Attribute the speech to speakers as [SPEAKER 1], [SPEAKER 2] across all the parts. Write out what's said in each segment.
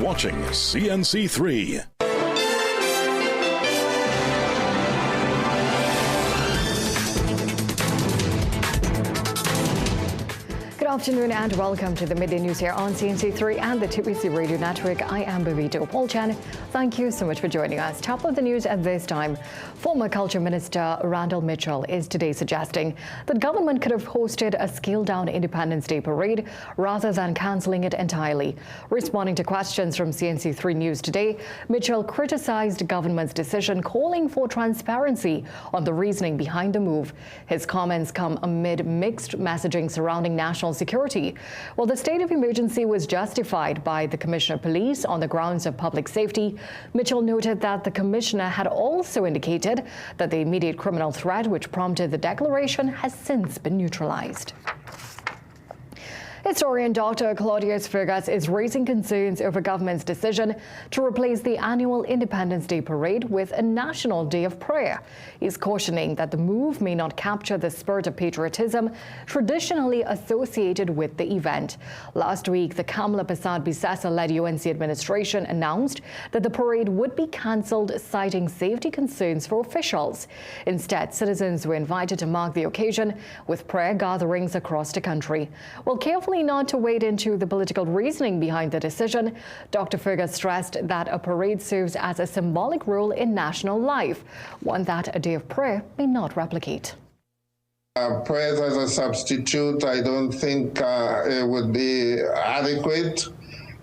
[SPEAKER 1] watching CNC3.
[SPEAKER 2] Good afternoon and welcome to the Midday News here on CNC3 and the TBC Radio Network. I am Bavito Polchan. Thank you so much for joining us. Top of the news at this time. Former Culture Minister Randall Mitchell is today suggesting that government could have hosted a scaled-down Independence Day parade rather than cancelling it entirely. Responding to questions from CNC3 News today, Mitchell criticized government's decision, calling for transparency on the reasoning behind the move. His comments come amid mixed messaging surrounding national security. Well, the state of emergency was justified by the Commissioner of Police on the grounds of public safety. Mitchell noted that the Commissioner had also indicated that the immediate criminal threat which prompted the declaration has since been neutralized. Historian Dr. Claudius Fergus is raising concerns over government's decision to replace the annual Independence Day parade with a national day of prayer. He's cautioning that the move may not capture the spirit of patriotism traditionally associated with the event. Last week, the Kamala Persad-Bissessar-led UNC administration announced that the parade would be cancelled, citing safety concerns for officials. Instead, citizens were invited to mark the occasion with prayer gatherings across the country. Well, carefully not to wade into the political reasoning behind the decision, Dr. Fergus stressed that a parade serves as a symbolic role in national life, one that a day of prayer may not replicate.
[SPEAKER 3] Prayers as a substitute, I don't think it would be adequate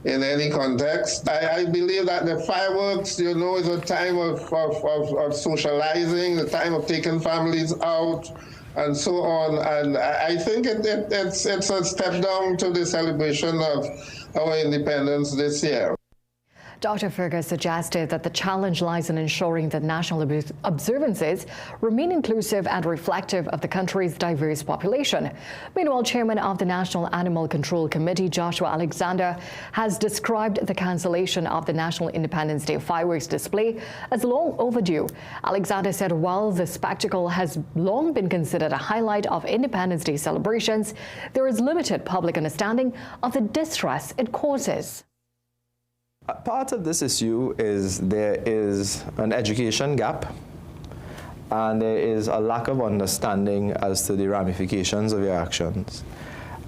[SPEAKER 3] in any context. I believe that the fireworks, is a time of socializing, the time of taking families out, and so on. And I think it's a step down to the celebration of our independence this year.
[SPEAKER 2] Dr. Fergus suggested that the challenge lies in ensuring that national observances remain inclusive and reflective of the country's diverse population. Meanwhile, Chairman of the National Animal Control Committee, Joshua Alexander, has described the cancellation of the National Independence Day fireworks display as long overdue. Alexander said while the spectacle has long been considered a highlight of Independence Day celebrations, there is limited public understanding of the distress it causes.
[SPEAKER 4] Part of this issue is there is an education gap and there is a lack of understanding as to the ramifications of your actions.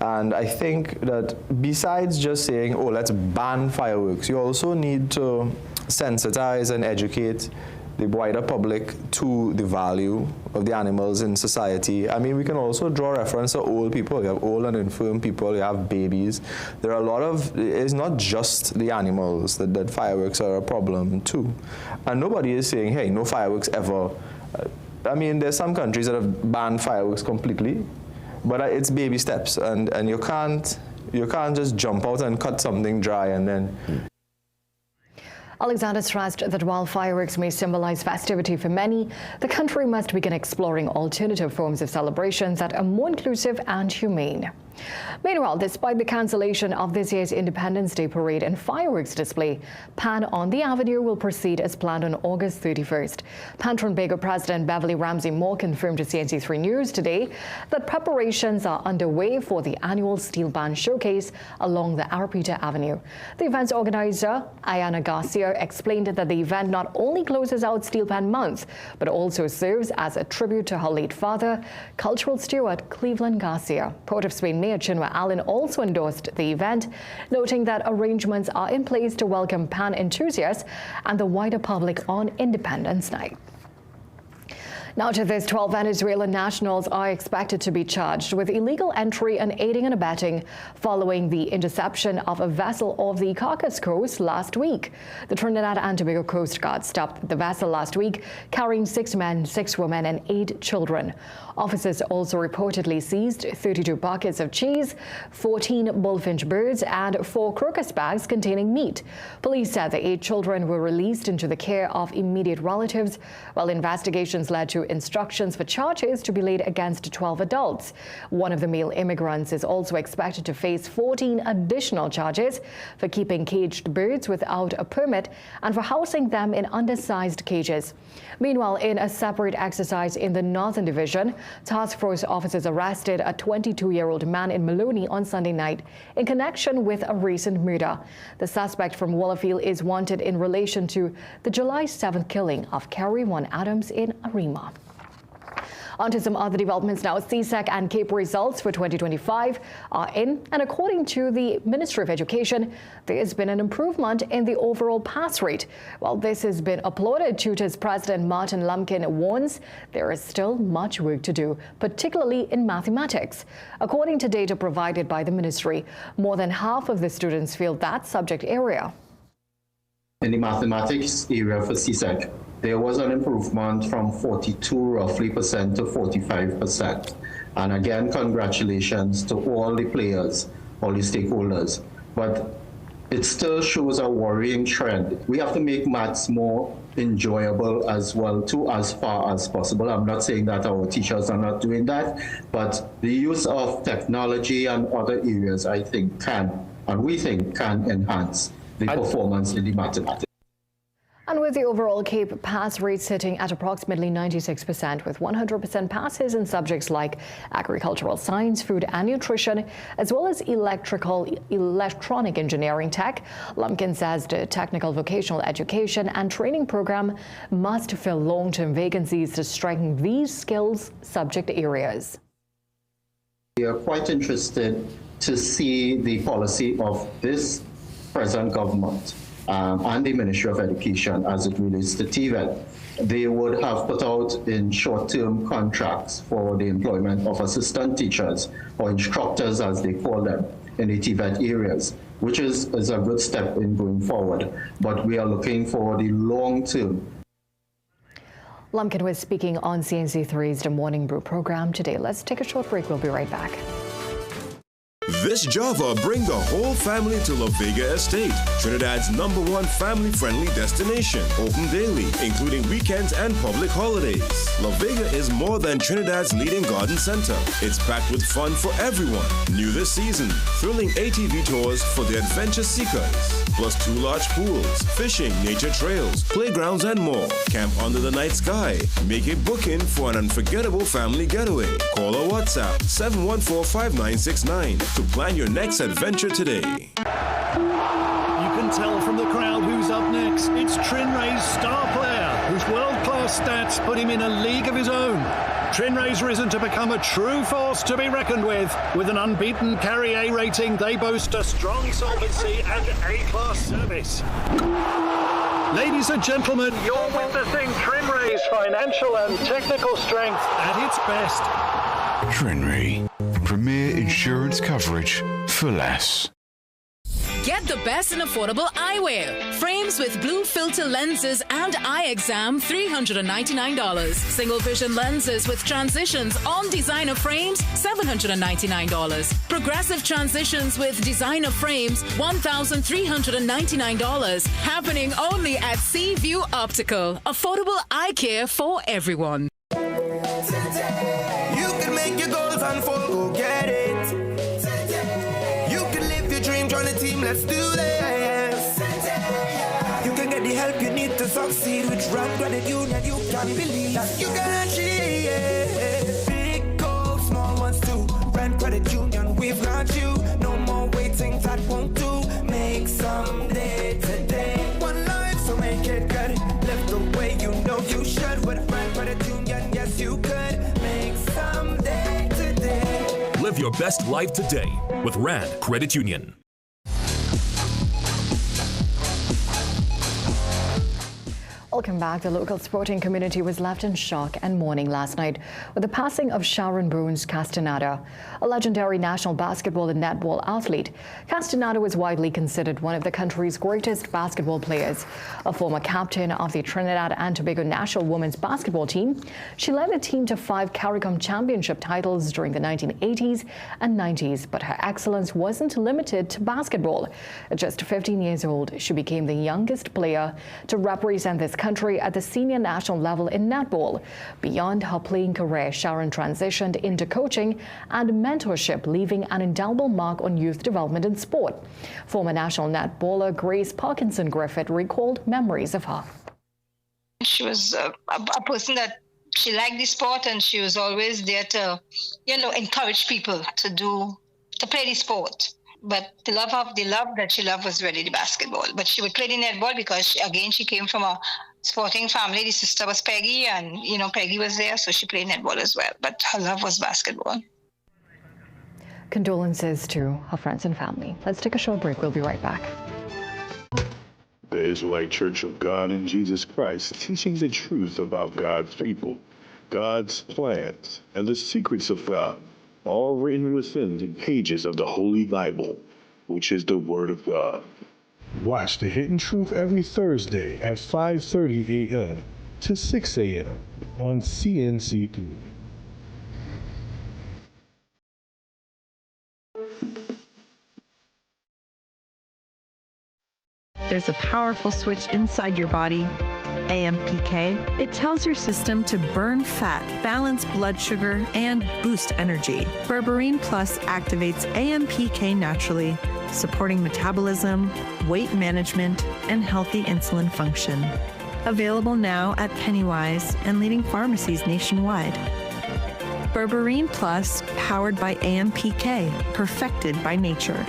[SPEAKER 4] And I think that besides just saying, oh, let's ban fireworks, you also need to sensitize and educate the wider public to the value of the animals in society. I mean, we can also draw reference to old people. You have old and infirm people, you have babies. There are a lot of, it's not just the animals that fireworks are a problem too. And nobody is saying, hey, no fireworks ever. I mean, there's some countries that have banned fireworks completely, but it's baby steps, and you can't just jump out and cut something dry and then.
[SPEAKER 2] Alexander stressed that while fireworks may symbolize festivity for many, the country must begin exploring alternative forms of celebrations that are more inclusive and humane. Meanwhile, despite the cancellation of this year's Independence Day parade and fireworks display, Pan on the Avenue will proceed as planned on August 31st. Pan Trinbago President Beverly Ramsey Moore confirmed to CNC3 News today that preparations are underway for the annual steel band showcase along the Arapita Avenue. The event's organizer, Ayana Garcia, explained that the event not only closes out Steel Pan Month, but also serves as a tribute to her late father, cultural steward Cleveland Garcia. Port of Spain Mayor Chinua Allen also endorsed the event, noting that arrangements are in place to welcome Pan enthusiasts and the wider public on Independence Night. Now to this, 12 Venezuelan nationals are expected to be charged with illegal entry and aiding and abetting following the interception of a vessel off the Caracas coast last week. The Trinidad and Tobago Coast Guard stopped the vessel last week, carrying 6 men, 6 women, and 8 children. Officers also reportedly seized 32 buckets of cheese, 14 bullfinch birds, and 4 crocus bags containing meat. Police said the 8 children were released into the care of immediate relatives, while investigations led to to instructions for charges to be laid against 12 adults. One of the male immigrants is also expected to face 14 additional charges for keeping caged birds without a permit and for housing them in undersized cages. Meanwhile, in a separate exercise in the Northern Division, task force officers arrested a 22-year-old man in Maloney on Sunday night in connection with a recent murder. The suspect from Wallerfield is wanted in relation to the July 7th killing of Carrie One Adams in Arima. On to some other developments now. CSEC and CAPE results for 2025 are in, and according to the Ministry of Education, there has been an improvement in the overall pass rate. While this has been applauded, Tutors President Martin Lumpkin warns there is still much work to do, particularly in mathematics. According to data provided by the ministry, more than half of the students failed that subject area.
[SPEAKER 5] In the mathematics area for CSEC, there was an improvement from 42% roughly to 45%. And again, congratulations to all the players, all the stakeholders. But it still shows a worrying trend. We have to make maths more enjoyable as well, too, as far as possible. I'm not saying that our teachers are not doing that, but the use of technology and other areas, I think, can, and we think, can enhance the performance in the mathematics.
[SPEAKER 2] And with the overall CAPE pass rate sitting at approximately 96%, with 100% passes in subjects like agricultural science, food and nutrition, as well as electronic engineering tech, Lumpkin says the technical vocational education and training program must fill long-term vacancies to strengthen these skills subject areas.
[SPEAKER 5] We are quite interested to see the policy of this present government and the Ministry of Education as it relates to TVET. They would have put out in short-term contracts for the employment of assistant teachers or instructors, as they call them, in the TVET areas, which is a good step in going forward. But we are looking for the long-term.
[SPEAKER 2] Lumpkin was speaking on CNC3's The Morning Brew program today. Let's take a short break. We'll be right back.
[SPEAKER 1] This Java bring the whole family to La Vega Estate, Trinidad's #1 family-friendly destination, open daily, including weekends and public holidays. La Vega is more than Trinidad's leading garden center. It's packed with fun for everyone. New this season, thrilling ATV tours for the adventure seekers, plus 2 large pools, fishing, nature trails, playgrounds and more. Camp under the night sky. Make a booking for an unforgettable family getaway. Call or WhatsApp 714-5969 to plan your next adventure today.
[SPEAKER 6] You can tell from the crowd who's up next. It's Trinray's star player, whose world-class stats put him in a league of his own. Trinray's risen to become a true force to be reckoned with. With an unbeaten Carry A rating, they boast a strong solvency and A-class service. Ladies and gentlemen, you're witnessing Trinray's financial and technical strength at its best.
[SPEAKER 7] Trinray, premier insurance coverage for less.
[SPEAKER 8] Get the best in affordable eyewear. Frames with blue filter lenses and eye exam, $399. Single vision lenses with transitions on designer frames, $799. Progressive transitions with designer frames, $1,399. Happening only at Seaview Optical. Affordable eye care for everyone.
[SPEAKER 9] You can make your goals unfold, go get it. You can live your dream, join the team, let's do this. You can get the help you need to succeed with Rand Credit Union. You can believe that you can achieve big goals, small ones too. Rand Credit Union, we've got you. No more waiting, that won't do. Make someday today. One life, so make it good. Live the way you know you should. With Rand Credit Union, yes you could. Make someday today.
[SPEAKER 10] Live your best life today with Rand Credit Union.
[SPEAKER 2] Welcome back. The local sporting community was left in shock and mourning last night with the passing of Sharon Bones Castaneda, a legendary national basketball and netball athlete. Castaneda was widely considered one of the country's greatest basketball players. A former captain of the Trinidad and Tobago national women's basketball team, she led the team to 5 CARICOM championship titles during the 1980s and 90s, but her excellence wasn't limited to basketball. At just 15 years old, she became the youngest player to represent this country country at the senior national level in netball. Beyond her playing career, Sharon transitioned into coaching and mentorship, leaving an indelible mark on youth development in sport. Former national netballer Grace Parkinson Griffith recalled memories of her.
[SPEAKER 11] She was a person that she liked the sport, and she was always there to, encourage people to play the sport. But the love that she loved was really the basketball. But she would play the netball because, she came from a sporting family. The sister was Peggy, and, Peggy was there, so she played netball as well. But her love was basketball.
[SPEAKER 2] Condolences to her friends and family. Let's take a short break. We'll be right back.
[SPEAKER 12] The Israelite Church of God in Jesus Christ, teaching the truth about God's people, God's plans, and the secrets of God, all written within the pages of the Holy Bible, which is the Word of God.
[SPEAKER 13] Watch The Hidden Truth every Thursday at 5:30 a.m. to 6 a.m. on CNC3.
[SPEAKER 14] There's a powerful switch inside your body, AMPK. It tells your system to burn fat, balance blood sugar, and boost energy. Berberine Plus activates AMPK naturally, supporting metabolism, weight management, and healthy insulin function. Available now at Pennywise and leading pharmacies nationwide. Berberine Plus, powered by AMPK, perfected by nature.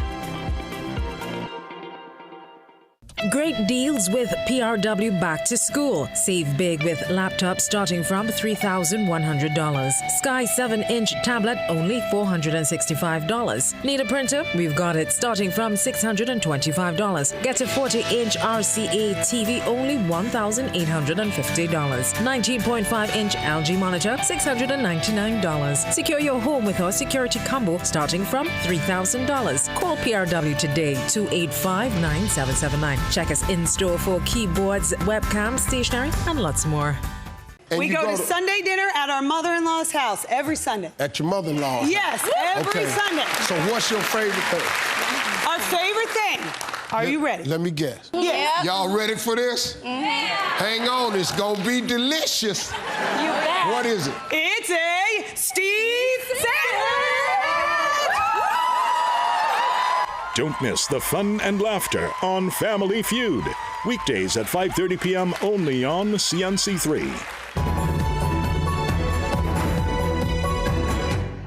[SPEAKER 15] Great deals with PRW Back to School. Save big with laptops starting from $3,100. Sky 7-inch tablet only $465. Need a printer? We've got it starting from $625. Get a 40-inch RCA TV only $1,850. 19.5-inch LG monitor $699. Secure your home with our security combo starting from $3,000. Call PRW today 285-9779. Check us in-store for keyboards, webcams, stationery, and lots more.
[SPEAKER 16] We go to Sunday dinner at our mother-in-law's house every Sunday.
[SPEAKER 17] At your mother-in-law's?
[SPEAKER 16] Yes, every Sunday.
[SPEAKER 17] So what's your favorite thing?
[SPEAKER 16] Our favorite thing. Are you ready?
[SPEAKER 17] Let me guess.
[SPEAKER 16] Yeah.
[SPEAKER 17] Y'all ready for this?
[SPEAKER 16] Mm-hmm.
[SPEAKER 17] Hang on, it's gonna be delicious.
[SPEAKER 16] You bet.
[SPEAKER 17] What is it?
[SPEAKER 16] It's a Steve sandwich!
[SPEAKER 10] Don't miss the fun and laughter on Family Feud. Weekdays at 5:30 p.m. only on CNC3.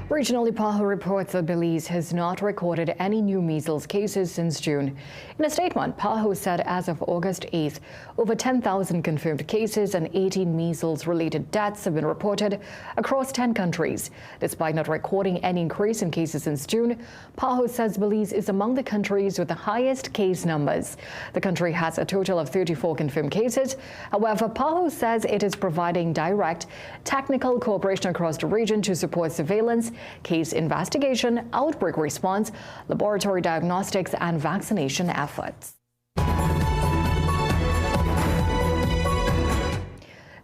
[SPEAKER 2] Regional Ipaho reports that Belize has not recorded any new measles cases since June. In a statement, PAHO said as of August 8th, over 10,000 confirmed cases and 18 measles-related deaths have been reported across 10 countries. Despite not recording any increase in cases since June, PAHO says Belize is among the countries with the highest case numbers. The country has a total of 34 confirmed cases. However, PAHO says it is providing direct technical cooperation across the region to support surveillance, case investigation, outbreak response, laboratory diagnostics, and vaccination efforts.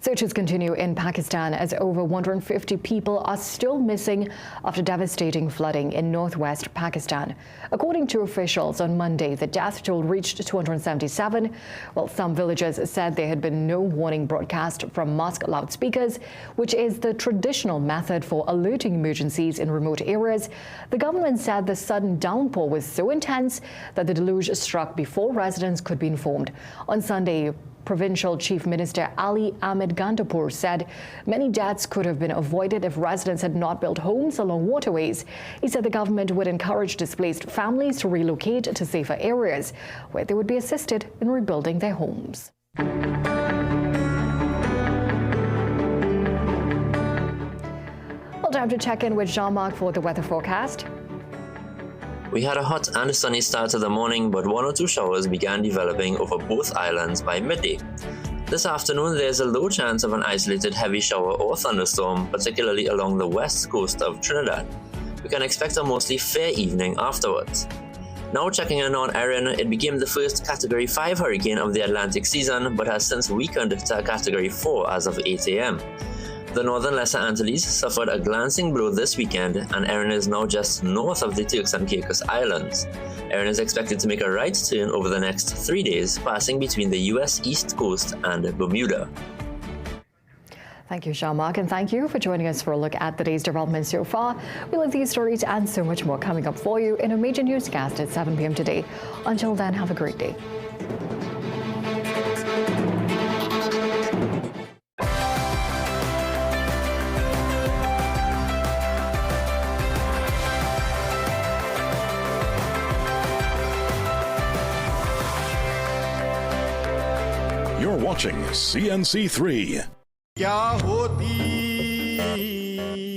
[SPEAKER 2] Searches continue in Pakistan as over 150 people are still missing after devastating flooding in northwest Pakistan. According to officials on Monday, the death toll reached 277, while some villagers said there had been no warning broadcast from mosque loudspeakers, which is the traditional method for alerting emergencies in remote areas. The government said the sudden downpour was so intense that the deluge struck before residents could be informed. On Sunday, Provincial Chief Minister Ali Ahmed Gandapur said many deaths could have been avoided if residents had not built homes along waterways. He said the government would encourage displaced families to relocate to safer areas where they would be assisted in rebuilding their homes. Well, time to check in with Jean-Marc for the weather forecast.
[SPEAKER 18] We had a hot and sunny start to the morning, but one or two showers began developing over both islands by midday. This afternoon, there's a low chance of an isolated heavy shower or thunderstorm, particularly along the west coast of Trinidad. We can expect a mostly fair evening afterwards. Now checking in on Erin, it became the first Category 5 hurricane of the Atlantic season, but has since weakened to a Category 4 as of 8 a.m. The Northern Lesser Antilles suffered a glancing blow this weekend, and Erin is now just north of the Turks and Caicos Islands. Erin is expected to make a right turn over the next 3 days, passing between the U.S. East Coast and Bermuda.
[SPEAKER 2] Thank you, Jean-Marc, and thank you for joining us for a look at the day's developments so far. We'll have these stories and so much more coming up for you in a major newscast at 7 p.m. today. Until then, have a great day.
[SPEAKER 10] You're watching CNC3.
[SPEAKER 9] क्या होती